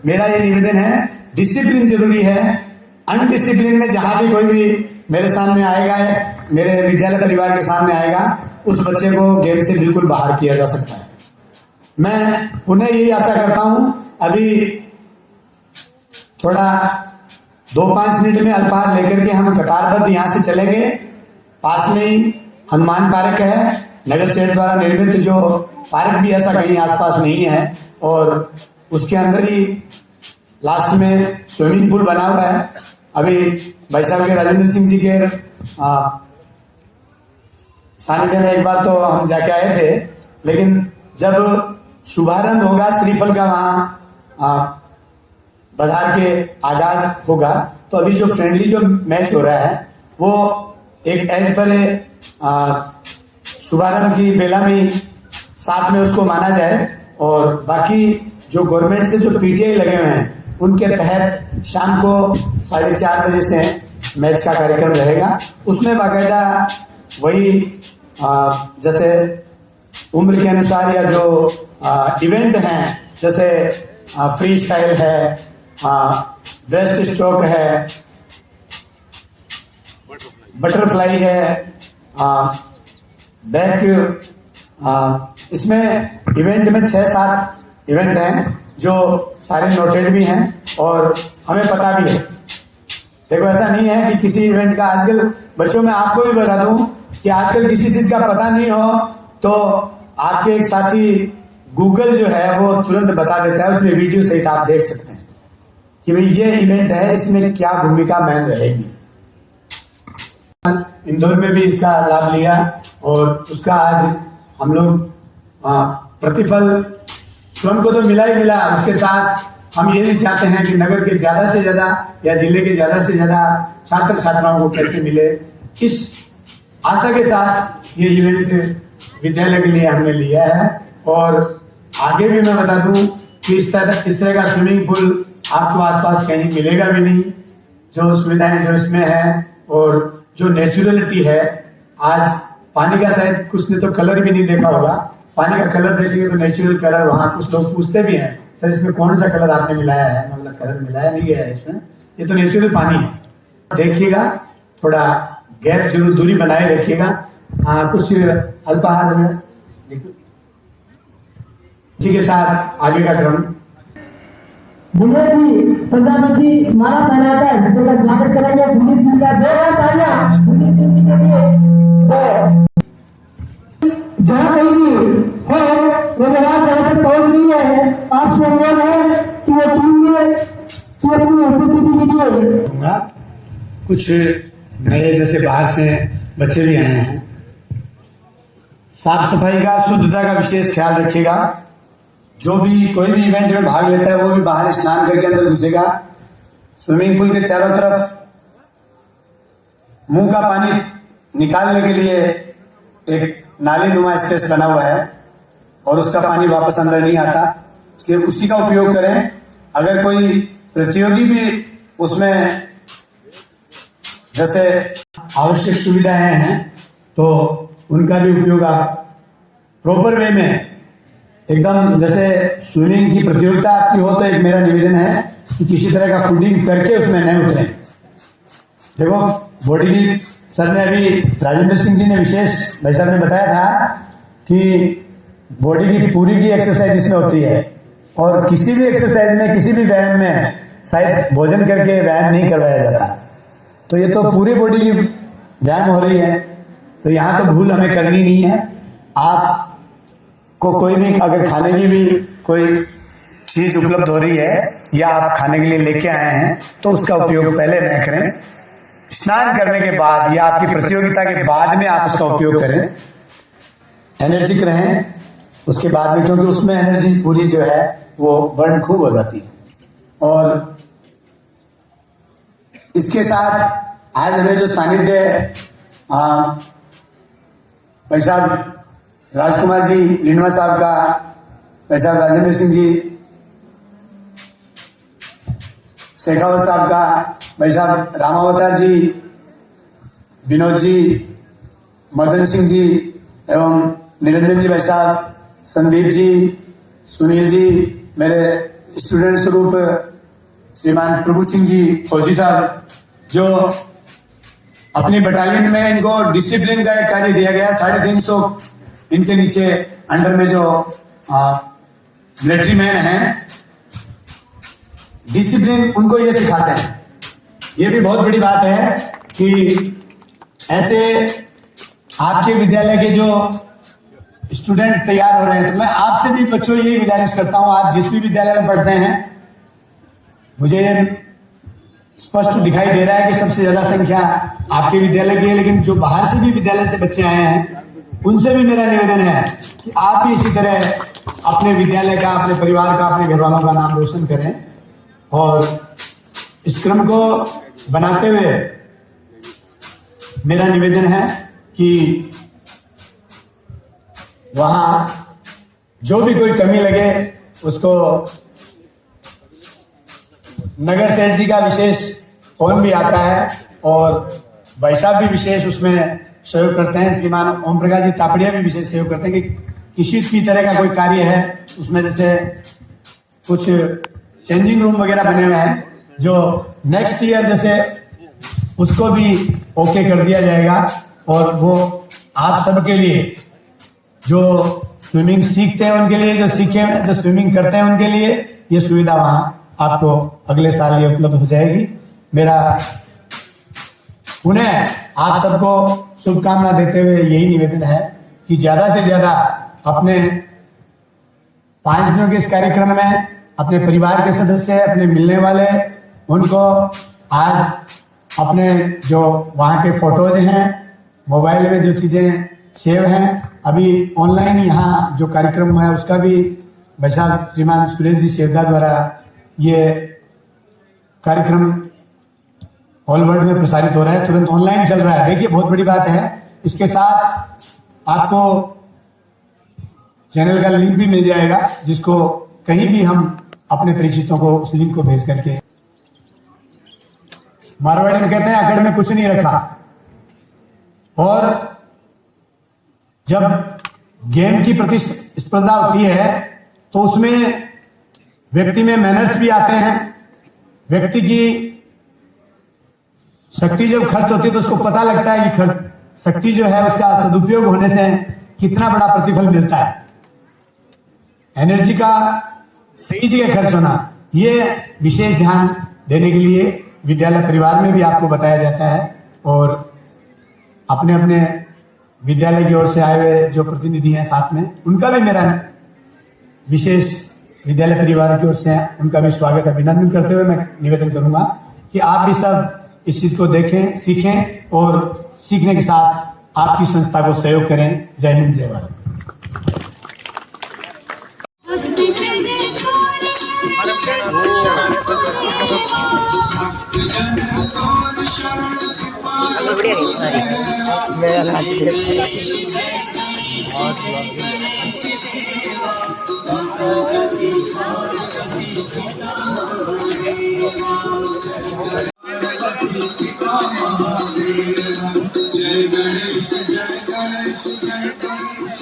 मेरा ये निवेदन है, डिसिप्लिन जरूरी है, अनडिसिप्लिन में जहां भी कोई भी मेरे सामने आएगा, मेरे विद्यालय परिवार के सामने आएगा, उस बच्चे को गेम से बिल्कुल बाहर किया जा सकता है। मैं पुनः यही आशा करता हूं, अभी थोड़ा 2-5 मिनट में अल्पाहार लेकर के हम कतारबद्ध यहाँ से चलेंगे। पास में ही हनुमान पार्क है, नगर शहर द्वारा निर्मित जो पार्क भी ऐसा कहीं आसपास नहीं है, और उसके अंदर ही लास्ट में स्विमिंग पूल बना हुआ है। अभी भाई साहब के राजेंद्र सिंह जी के सानिध्य में एक बार तो हम जाके आए थे, लेकिन जब शुभारंभ होगा श्रीफल का वहाँ बाजार के आगाज होगा, तो अभी जो फ्रेंडली जो मैच हो रहा है वो एक एज पर शुभारंभ की बेला में साथ में उसको माना जाए, और बाकी जो गवर्नमेंट से जो पीटीआई लगे हुए हैं उनके तहत शाम को 4:30 बजे से मैच का कार्यक्रम रहेगा। उसमें बाकायदा वही जैसे उम्र के अनुसार या जो इवेंट हैं, जैसे फ्री स्टाइल है, ब्रेस्ट स्ट्रोक है, बटरफ्लाई है, बैक, इसमें इवेंट में 6-7 इवेंट हैं जो सारे नोटेड भी हैं, और हमें पता भी है। देखो ऐसा नहीं है कि किसी इवेंट का, आजकल बच्चों में आपको भी बता दूं कि आजकल किसी चीज का पता नहीं हो तो आपके एक साथी गूगल जो है वो तुरंत बता देता है, उसमें वीडियो सहित आप देख सकते हैं कि भाई ये इवेंट है, इसमें क्या भूमिका मैन रहेगी। इंदौर में भी इसका लाभ लिया और उसका आज हम लोग प्रतिफल स्वयं को तो मिला ही मिला, उसके साथ हम ये भी चाहते हैं कि नगर के ज्यादा से ज्यादा या जिले के ज्यादा से ज्यादा छात्र छात्राओं को कैसे मिले। इस आशा के साथ ये इवेंट विद्यालय के लिए हमने लिया है और आगे भी मैं बता दूं कि इस तरह का स्विमिंग पूल आपको आसपास कहीं मिलेगा भी नहीं। जो सुविधाएं जो इसमें है और जो नेचुरलिटी है, आज पानी का शायद कुछ ने तो कलर भी नहीं देखा होगा, पानी का कलर देखेंगे तो नेचुरल कलर, वहाँ कुछ लोग पूछते भी हैं सर इसमें कौन सा कलर आपने मिलाया है, मतलब कलर मिलाया नहीं गया है इसमें, ये तो नेचुरल पानी है। देखिएगा, थोड़ा गैप जरूर दूरी बनाए रखिएगा। कुछ अल्पाहार में इसी के साथ आगे का क्रम। बुनिया जी, प्रधानमंत्री जी माला पहनाता है, तो स्वागत करेंगे सुनील जी का। 2 बार तालियां सुनील जी के लिए। तो जहाँ कहीं भी हो वो जवाब जहाँ तक पहुँच नहीं है, आपसे अनुरोध है कि वो टीम में अपनी उपस्थिति कीजिए। कुछ नए जैसे बाहर से बच्चे भी आए हैं। साफ सफाई का, शुद्धता का विशेष ख्याल रखिएगा। जो भी कोई भी इवेंट में भाग लेता है वो भी बाहर स्नान करके अंदर घुसेगा। स्विमिंग पूल के चारों तरफ मुंह का पानी निकालने के लिए एक नाली नुमा स्पेस बना हुआ है और उसका पानी वापस अंदर नहीं आता, इसलिए उसी का उपयोग करें। अगर कोई प्रतियोगी भी उसमें जैसे आवश्यक सुविधाएं हैं तो उनका भी उपयोग आप प्रॉपर वे में, एकदम जैसे स्विमिंग की प्रतियोगिता आपकी हो तो एक मेरा निवेदन है कि किसी तरह का फूडिंग करके उसमें नहीं उतरे। देखो बॉडी की, सर ने अभी राजेंद्र सिंह जी ने विशेष भाई साहब ने बताया था कि बॉडी की पूरी की एक्सरसाइज इसमें होती है और किसी भी एक्सरसाइज में, किसी भी व्यायाम में शायद भोजन करके व्यायाम नहीं करवाया जाता। तो ये तो पूरी बॉडी की व्यायाम हो रही है, तो यहाँ तो भूल हमें करनी नहीं है। आपको कोई भी अगर खाने की भी कोई चीज उपलब्ध हो रही है या आप खाने के लिए लेके आए हैं तो उसका उपयोग पहले न करें, स्नान करने के बाद या आपकी प्रतियोगिता के बाद में आप उसका उपयोग करें। एनर्जिक रहें उसके बाद में, क्योंकि उसमें एनर्जी पूरी जो है वो बर्न खूब हो जाती है। और इसके साथ आज हमें जो सानिध्य भाई साहब राजकुमार जी लिनवा साहब का, भाई साहब राजेंद्र सिंह जी, शेखावत साहब का, भाई साहब रामावतार जी, विनोद जी, मदन सिंह जी एवं निरंजन जी, भाई साहब संदीप जी, सुनील जी, मेरे स्टूडेंट स्वरूप श्रीमान प्रभु सिंह जी फौजी साहब, जो अपनी बटालियन में इनको डिसिप्लिन का एक कार्य दिया गया। 350 इनके नीचे अंडर में जो मिलिट्री मैन हैं, डिसिप्लिन उनको ये सिखाते हैं। ये भी बहुत बड़ी बात है कि ऐसे आपके विद्यालय के जो स्टूडेंट तैयार हो रहे हैं। तो मैं आपसे भी बच्चों यही गुजारिश करता हूं, आप जिस भी विद्यालय में पढ़ते हैं, मुझे स्पष्ट दिखाई दे रहा है कि सबसे ज्यादा संख्या आपके विद्यालय की है, लेकिन जो बाहर से भी विद्यालय से बच्चे आए हैं उनसे भी मेरा निवेदन है कि आप भी इसी तरह अपने विद्यालय का, अपने परिवार का, अपने घर वालों का नाम रोशन करें। और इस क्रम को बनाते हुए मेरा निवेदन है कि वहां जो भी कोई कमी लगे उसको नगर सेठ जी का विशेष फोन भी आता है और भाई साहब भी विशेष उसमें सहयोग करते हैं। श्रीमान ओम प्रकाश जी तापड़िया भी विशेष सहयोग करते हैं कि किसी भी तरह का कोई कार्य है उसमें, जैसे कुछ चेंजिंग रूम वगैरह बने हुए हैं जो नेक्स्ट ईयर जैसे उसको भी ओके कर दिया जाएगा। और वो आप सबके लिए, जो स्विमिंग सीखते हैं उनके लिए, जो सीखे जो स्विमिंग करते हैं उनके लिए ये सुविधा वहाँ आपको अगले साल ये उपलब्ध हो जाएगी। मेरा उन्हें आप सबको शुभकामना देते हुए यही निवेदन है कि ज्यादा से ज्यादा अपने 5 दिनों के इस कार्यक्रम में अपने परिवार के सदस्य, अपने मिलने वाले, उनको आज अपने जो वहाँ के फोटोज हैं, मोबाइल में जो चीजें सेव हैं, अभी ऑनलाइन यहाँ जो कार्यक्रम है उसका भी भाई साहब श्रीमान सुरेश जी सेवदा द्वारा ये कार्यक्रम ऑल वर्ल्ड में प्रसारित हो रहा है, तुरंत ऑनलाइन चल रहा है। देखिए बहुत बड़ी बात है। इसके साथ आपको चैनल का लिंक भी मिल जाएगा, जिसको कहीं भी हम अपने परिचितों को उस लिंक को भेज करके, मारवाड़ी में कहते हैं अकड़ में कुछ नहीं रखा। और जब गेम की प्रतिस्पर्धा होती है तो उसमें व्यक्ति में मैनर्स भी आते हैं। व्यक्ति की शक्ति जब खर्च होती है तो उसको पता लगता है कि खर्च शक्ति जो है उसका सदुपयोग होने से कितना बड़ा प्रतिफल मिलता है। एनर्जी का सही जगह खर्च होना, ये विशेष ध्यान देने के लिए विद्यालय परिवार में भी आपको बताया जाता है। और अपने अपने विद्यालय की ओर से आए हुए जो प्रतिनिधि हैं साथ में, उनका भी मेरा विशेष विद्यालय परिवार की ओर से उनका भी स्वागत अभिनंदन करते हुए मैं निवेदन करूंगा कि आप भी सब इस चीज को देखें, सीखें और सीखने के साथ आपकी संस्था को सहयोग करें। जय हिंद, जय भारत। जय गणेश जय गणेश जय गणेश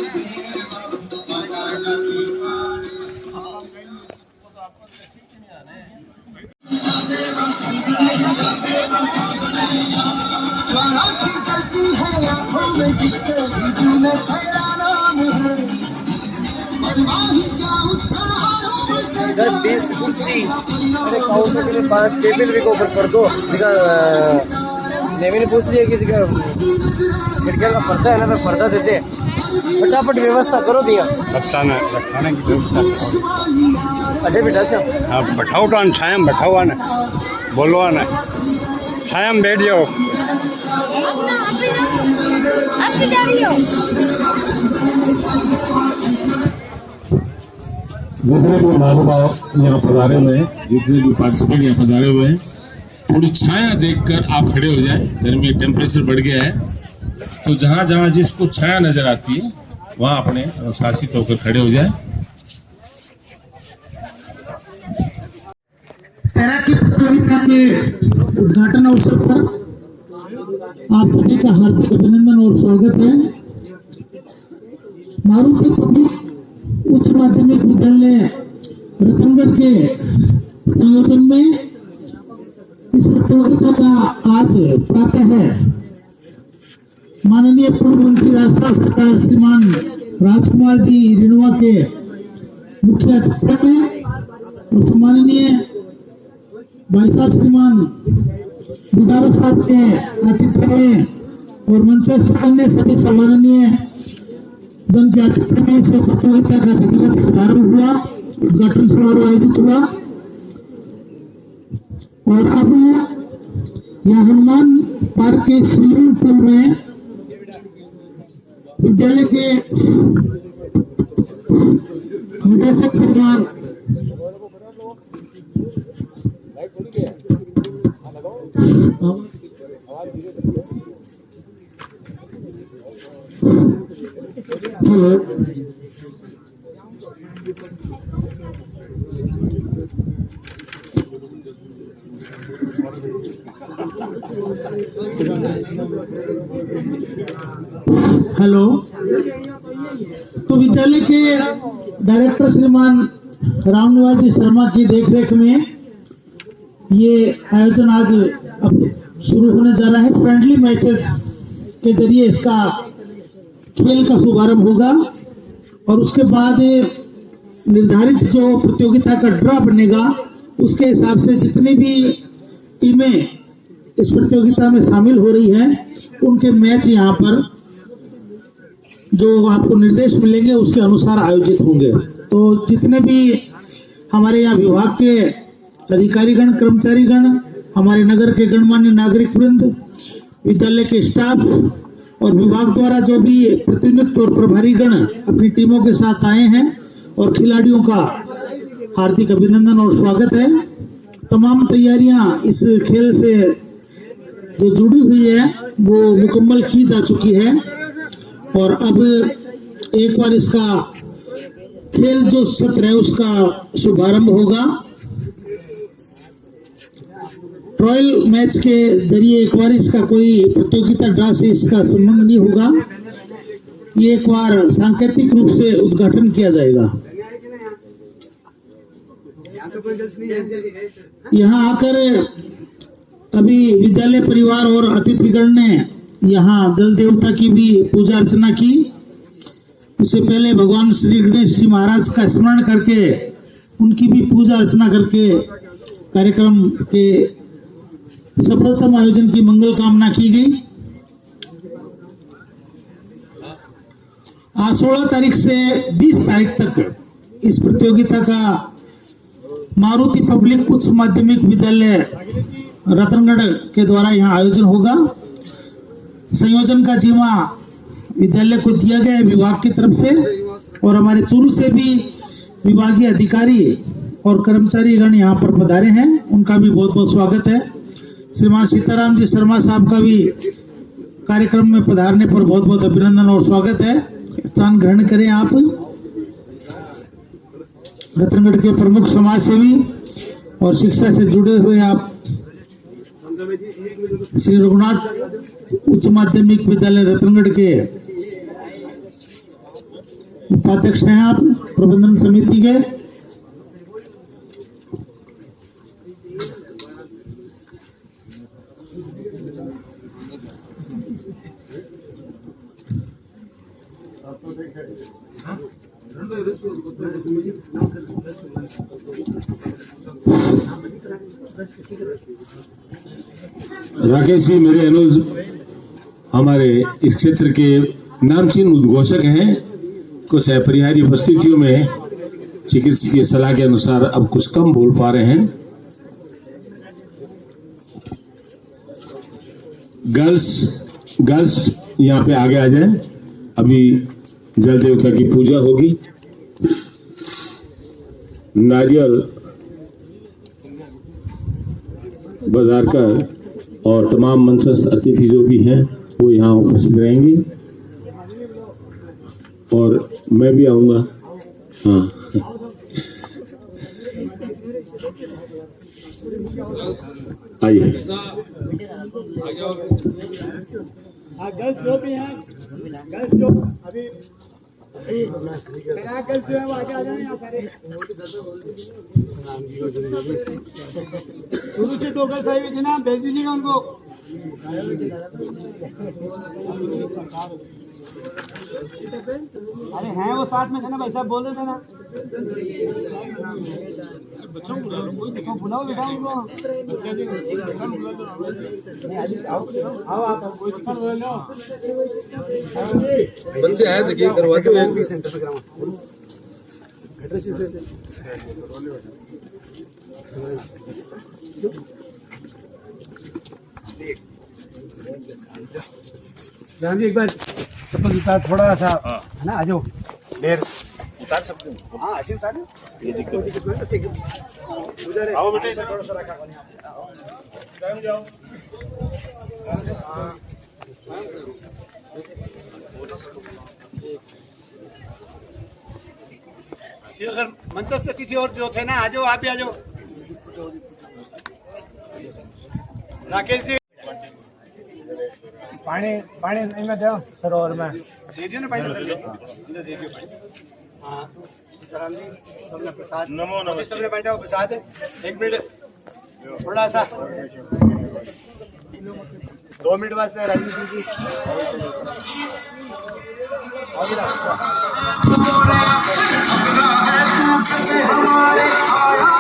दस 20 कुर्सी अरे काउंटर के लिए 5 टेबल भी को ऊपर कर दो। नेवी ने पूछ लिया किसी का खिड़कियाँ का पर्दा है ना, मैं पर्दा देते फटाफट व्यवस्था करो दिया रखाने की व्यवस्था अरे बेटा से हाँ बैठाओ तो छाया बैठाओ आने बोलो आने छाया में बैठ जाओ। जितने भी महानुभाव यहाँ पधारे हुए हैं, जितने भी पार्टिसिपेंट यहाँ पधारे हुए हैं, थोड़ी छाया देखकर आप खड़े हो जाएं। गर्मी टेम्परेचर बढ़ गया है तो जहाँ जहाँ जिसको छाया नजर आती है वहाँ अपने शासित होकर खड़े हो जाएं। तैराकी प्रतियोगिता के उद्घाटन अवसर पर आप सभी का हार्दिक अभिनंदन और स्वागत है। मारुति पब्लिक उच्च माध्यमिक विद्यालय रतनगढ़ के संयोजन में इस प्रतियोगिता का आज प्रातः माननीय पूर्व मंत्री राजस्थान सरकार श्रीमान राजकुमार जी रिणुआ के मुख्य अतिथि में और सम्माननीय भाई साहब श्रीमान बुदारा साहब के आतिथ्य में और मंचस्थ अन्य सभी सम्माननीय जन के आतिथ्य में इस प्रतियोगिता का विधिवत शुभारंभ हुआ, उद्घाटन समारोह आयोजित हुआ। और अब यहाँ हनुमान पार्क के स्विमिंग पूल में विद्यालय के निदेशक श्रीमान हेलो। तो विद्यालय के डायरेक्टर श्रीमान रामनिवास जी शर्मा की देखरेख में ये आयोजन आज अब शुरू होने जा रहा है। फ्रेंडली मैचेस के जरिए इसका खेल का शुभारंभ होगा और उसके बाद निर्धारित जो प्रतियोगिता का ड्रॉ बनेगा उसके हिसाब से जितनी भी टीमें इस प्रतियोगिता में शामिल हो रही हैं उनके मैच यहाँ पर जो आपको निर्देश मिलेंगे उसके अनुसार आयोजित होंगे। तो जितने भी हमारे यहाँ विभाग के अधिकारीगण, कर्मचारीगण, हमारे नगर के गणमान्य नागरिक वृंद, विद्यालय के स्टाफ और विभाग द्वारा जो भी प्रतिनिधित्व और प्रभारी गण अपनी टीमों के साथ आए हैं और खिलाड़ियों का हार्दिक अभिनंदन और स्वागत है। तमाम तैयारियां इस खेल से जो जुड़ी हुई है वो मुकम्मल की जा चुकी है और अब एक बार इसका खेल जो सत्र है उसका शुभारंभ होगा। ट्रायल मैच के जरिए एक बार इसका कोई प्रतियोगिता ड्रा से इसका संबंध नहीं होगा, ये एक बार सांकेतिक रूप से उद्घाटन किया जाएगा। यहाँ आकर अभी विद्यालय परिवार और अतिथिगण ने यहाँ जल देवता की भी पूजा अर्चना की। उससे पहले भगवान श्री गणेश जी महाराज का स्मरण करके उनकी भी पूजा अर्चना करके कार्यक्रम के सफलतम आयोजन की मंगल कामना की गई। आज 16 तारीख से 20 तारीख तक इस प्रतियोगिता का मारुति पब्लिक उच्च माध्यमिक विद्यालय रतनगढ़ के द्वारा यहाँ आयोजन होगा। संयोजन का जिम्मा विद्यालय को दिया गया है विभाग की तरफ से और हमारे चूरू से भी विभागीय अधिकारी और कर्मचारीगण यहाँ पर पधारे हैं, उनका भी बहुत बहुत स्वागत है। श्रीमान सीताराम जी शर्मा साहब का भी कार्यक्रम में पधारने पर बहुत बहुत अभिनंदन और स्वागत है। स्थान ग्रहण करें आप। रतनगढ़ के प्रमुख समाज सेवी और शिक्षा से जुड़े हुए आप श्री रघुनाथ उच्च माध्यमिक विद्यालय रतनगढ़ के उपाध्यक्ष हैं आप प्रबंधन समिति के। राकेश जी मेरे अनुज हमारे इस क्षेत्र के नामचीन उद्घोषक हैं। कुछ अपरिहार्य परिस्थितियों में चिकित्सकीय सलाह के अनुसार अब कुछ कम बोल पा रहे हैं। गर्ल्स यहाँ पे आगे आ जाएं। अभी जल देवता की पूजा होगी। नारियल बाजारकर और तमाम मंचस्थ अतिथि जो भी हैं वो यहाँ उपस्थित रहेंगे और मैं भी आऊँगा। हाँ आइए। गर्ल्स जो भी हैं, गर्ल्स जो अभी गर्ल्स जो है वो आगे आ जाए यहाँ सारे। शुरू से 2 गर्ल्स आई हुई थी ना, भेज दीजिएगा उनको। अरे हैं वो साथ में थे ना भाई साहब, बोल रहे थे ना। बच्चों को बुलाओ बेटा उनको। आओ आप कोई दिक्कत बोल लो। बच्चे आए थे करवा दो एक भी सेंटर पे ग्राउंड जान जी एक बार चप्पल उतार थोड़ा सा है ना, आ जाओ देर उतार सकते हो। हाँ आगे उतार ये दिक्कत आओ बेटे थोड़ा सा रखा टाइम जाओ। अगर मंचस्थ अतिथि और जो थे ना आ जाओ, आप भी आ जाओ। राकेश जी पानी पानी नहीं में दो सरोवर में दे दियो ना पानी दे दियो। हाँ सीताराम जी सबने प्रसाद नमो नमो सबने बांटा वो प्रसाद है। 1 मिनट थोड़ा सा 2 मिनट वास्ते राजनीति जी हमारे आया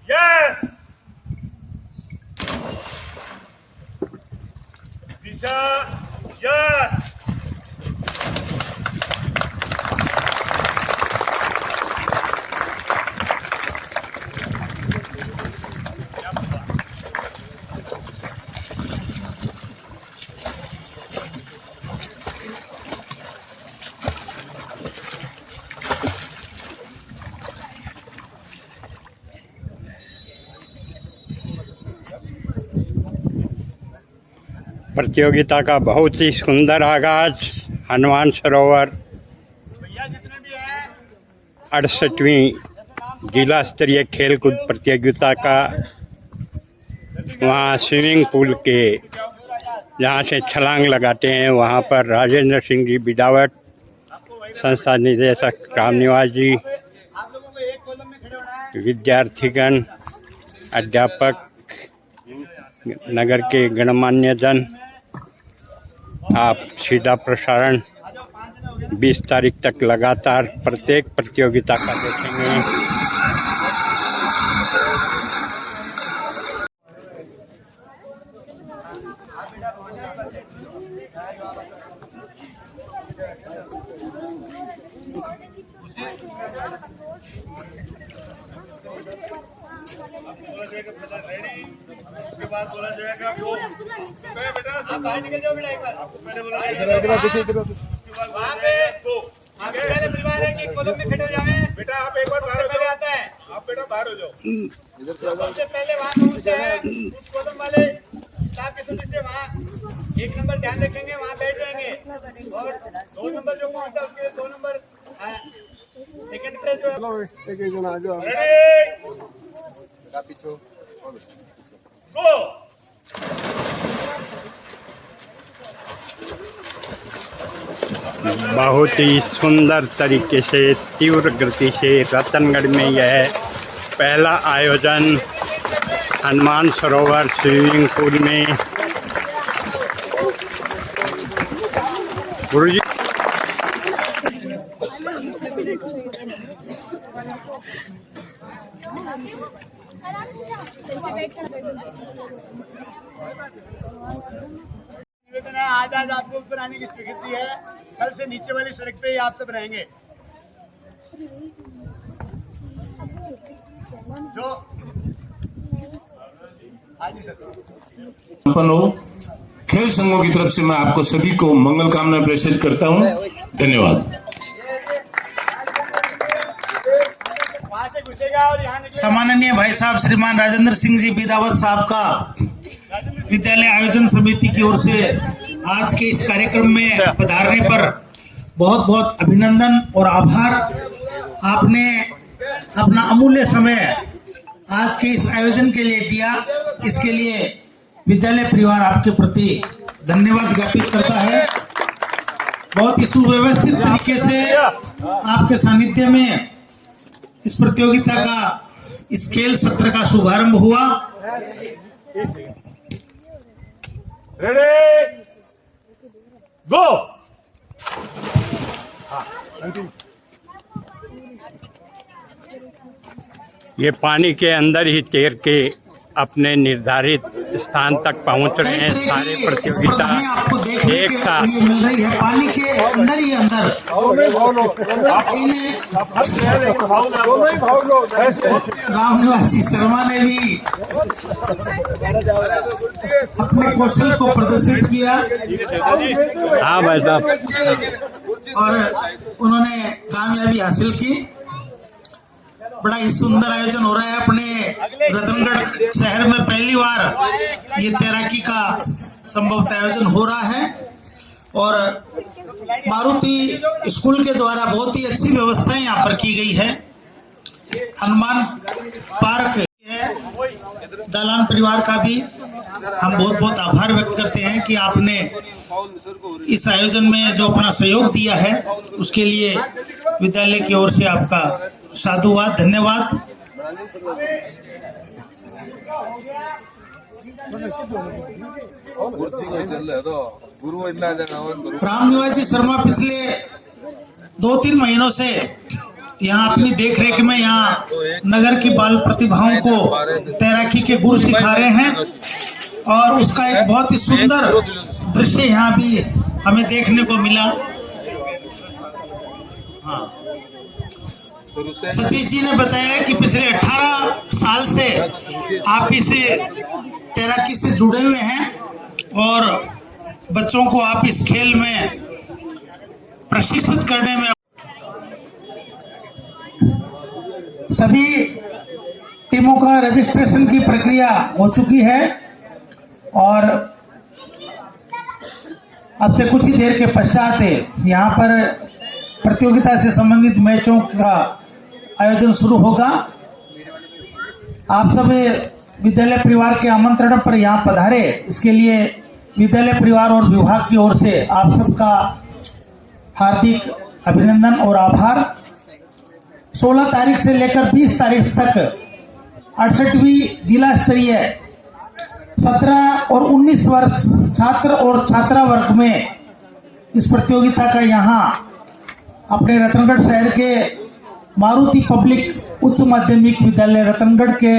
Yes. Disha. Yes. प्रतियोगिता का बहुत ही सुंदर आगाज हनुमान सरोवर 68वीं जिला स्तरीय खेलकूद प्रतियोगिता का। वहाँ स्विमिंग पूल के जहाँ से छलांग लगाते हैं वहाँ पर राजेंद्र सिंह जी बिडावट, संस्था निदेशक रामनिवास जी, विद्यार्थीगण, अध्यापक, नगर के गणमान्य जन, आप सीधा प्रसारण 20 तारीख तक लगातार प्रत्येक प्रतियोगिता का देखेंगे। उसके बाद बोला जाएगा वो बेटा आप बाहर निकल जाओ बेटा एक बार आपको मैंने बोला वहां पे आगे पहले बुलवा रहे कि कॉलम में खड़े हो जावे बेटा आप एक बार बाहर हो जाओ आता है आप बेटा बाहर हो जाओ इधर से सबसे पहले वहां पहुंचे हैं उस कॉलम वाले साहब के सुनने से वहां 1 नंबर ध्यान रखेंगे वहां बैठ जाएंगे और 2 नंबर जो पहुंचता है उसके 2 नंबर सेकंड पे जो एक जन आ जाओ रेडी पीछे गो। बहुत ही सुंदर तरीके से तीव्र गति से रतनगढ़ में यह पहला आयोजन हनुमान सरोवर स्विमिंग पूल में गुरुजी आज आपको बनाने की स्वीकृति है, कल से नीचे वाली सड़क पे ही आप सब रहेंगे। जो संपन्न हो, खेल संघों की तरफ से मैं आपको सभी को मंगल कामना प्रेषित करता हूं। धन्यवाद। सम्माननीय भाई साहब श्रीमान राजेंद्र सिंह जी बिदावत साहब का विद्यालय आयोजन समिति की ओर से आज के इस कार्यक्रम में पधारने पर बहुत बहुत अभिनंदन और आभार। आपने अपना अमूल्य समय आज के इस आयोजन के लिए दिया, इसके लिए विद्यालय परिवार आपके प्रति धन्यवाद ज्ञापित करता है। बहुत ही सुव्यवस्थित तरीके से आपके सानिध्य में इस प्रतियोगिता का इस खेल सत्र का शुभारंभ हुआ। रेडी गो। ये पानी के अंदर ही तैर के अपने निर्धारित स्थान तक पहुंच रहे हैं। सारे प्रतियोगिता एक साथ मिल रही है पानी के अंदर ही अंदर। रामनिवास शर्मा ने भी अपने कौशल को प्रदर्शित किया। हाँ भाई साहब, और उन्होंने कामयाबी हासिल की। बड़ा ही सुंदर आयोजन हो रहा है अपने रतनगढ़ शहर में। पहली बार ये तैराकी का संभवतः आयोजन हो रहा है और मारुति स्कूल के द्वारा बहुत ही अच्छी व्यवस्थाएं यहाँ पर की गई है। हनुमान पार्क है, दलान परिवार का भी हम बहुत बहुत आभार व्यक्त करते हैं कि आपने इस आयोजन में जो अपना सहयोग दिया है उसके लिए विद्यालय की ओर से आपका साधुवाद, धन्यवाद। रामनिवास जी शर्मा पिछले 2-3 महीनों से यहाँ अपनी देखरेख में यहाँ नगर की बाल प्रतिभाओं को तैराकी के गुर सिखा रहे हैं और उसका एक बहुत ही सुंदर दृश्य यहाँ भी हमें देखने को मिला। हाँ, सतीश जी ने बताया कि पिछले 18 साल से आप इस तैराकी से जुड़े हुए हैं और बच्चों को आप इस खेल में प्रशिक्षित करने में सभी टीमों का रजिस्ट्रेशन की प्रक्रिया हो चुकी है और अब से कुछ ही देर के पश्चात यहाँ पर प्रतियोगिता से संबंधित मैचों का आयोजन शुरू होगा। आप सब विद्यालय परिवार के आमंत्रण पर यहाँ पधारे, इसके लिए विद्यालय परिवार और विभाग की ओर से आप सबका हार्दिक अभिनंदन और आभार। 16 तारीख से लेकर 20 तारीख तक 68वीं जिला स्तरीय 17 और 19 वर्ष छात्र और छात्रा वर्ग में इस प्रतियोगिता का यहाँ अपने रतनगढ़ शहर के मारुति पब्लिक उच्च माध्यमिक विद्यालय रतनगढ़ के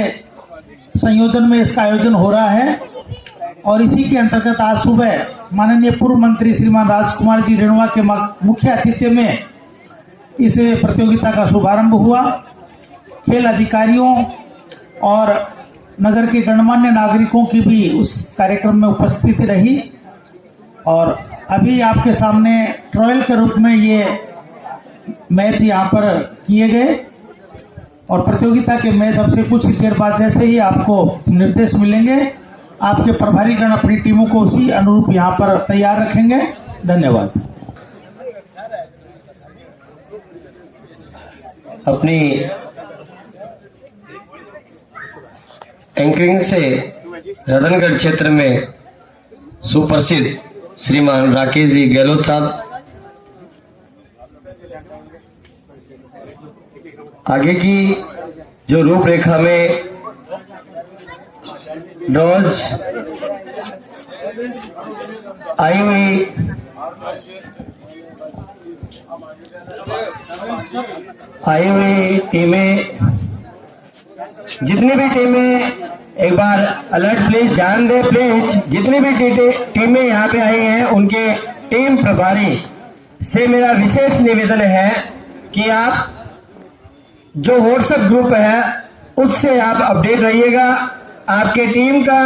संयोजन में इसका आयोजन हो रहा है और इसी के अंतर्गत आज सुबह माननीय पूर्व मंत्री श्रीमान राजकुमार जी रेणुआ के मुख्य आतिथ्य में इस प्रतियोगिता का शुभारंभ हुआ। खेल अधिकारियों और नगर के गणमान्य नागरिकों की भी उस कार्यक्रम में उपस्थिति रही और अभी आपके सामने ट्रायल के रूप में ये मैच यहाँ पर किए गए और प्रतियोगिता के मैच अब से कुछ देर बाद जैसे ही आपको निर्देश मिलेंगे आपके प्रभारी गण अपनी टीमों को उसी अनुरूप यहाँ पर तैयार रखेंगे। धन्यवाद। अपनी एंकरिंग से रतनगढ़ क्षेत्र में सुप्रसिद्ध श्रीमान राकेश जी गहलोत साहब आगे की जो रूपरेखा में रोज आई हुई टीमें, जितनी भी टीमें, एक बार अलर्ट प्लीज, ध्यान दे प्लीज, जितनी भी टीमें यहाँ पे आई हैं उनके टीम प्रभारी से मेरा विशेष निवेदन है कि आप जो व्हाट्सएप ग्रुप है उससे आप अपडेट रहिएगा। आपके टीम का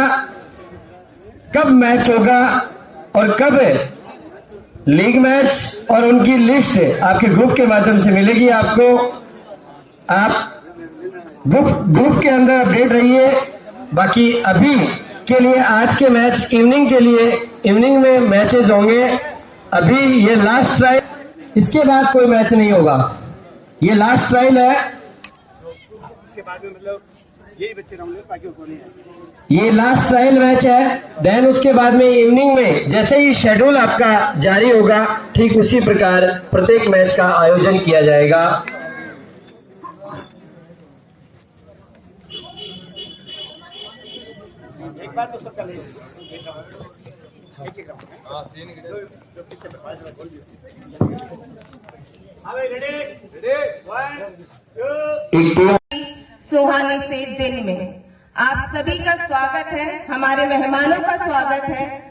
कब मैच होगा और कब लीग मैच और उनकी लिस्ट आपके ग्रुप के माध्यम से मिलेगी आपको। आप ग्रुप के अंदर अपडेट रहिए। बाकी अभी के लिए आज के मैच इवनिंग में मैचेस होंगे। अभी ये लास्ट ट्रायल, इसके बाद कोई मैच नहीं होगा, ये लास्ट ट्रायल है। ये लास्ट ट्रायल मैच है। देन उसके बाद में इवनिंग में जैसे ही शेड्यूल आपका जारी होगा ठीक उसी प्रकार प्रत्येक मैच का आयोजन किया जाएगा। एक बार सुहाने से दिन में आप सभी का स्वागत है, हमारे मेहमानों का स्वागत है।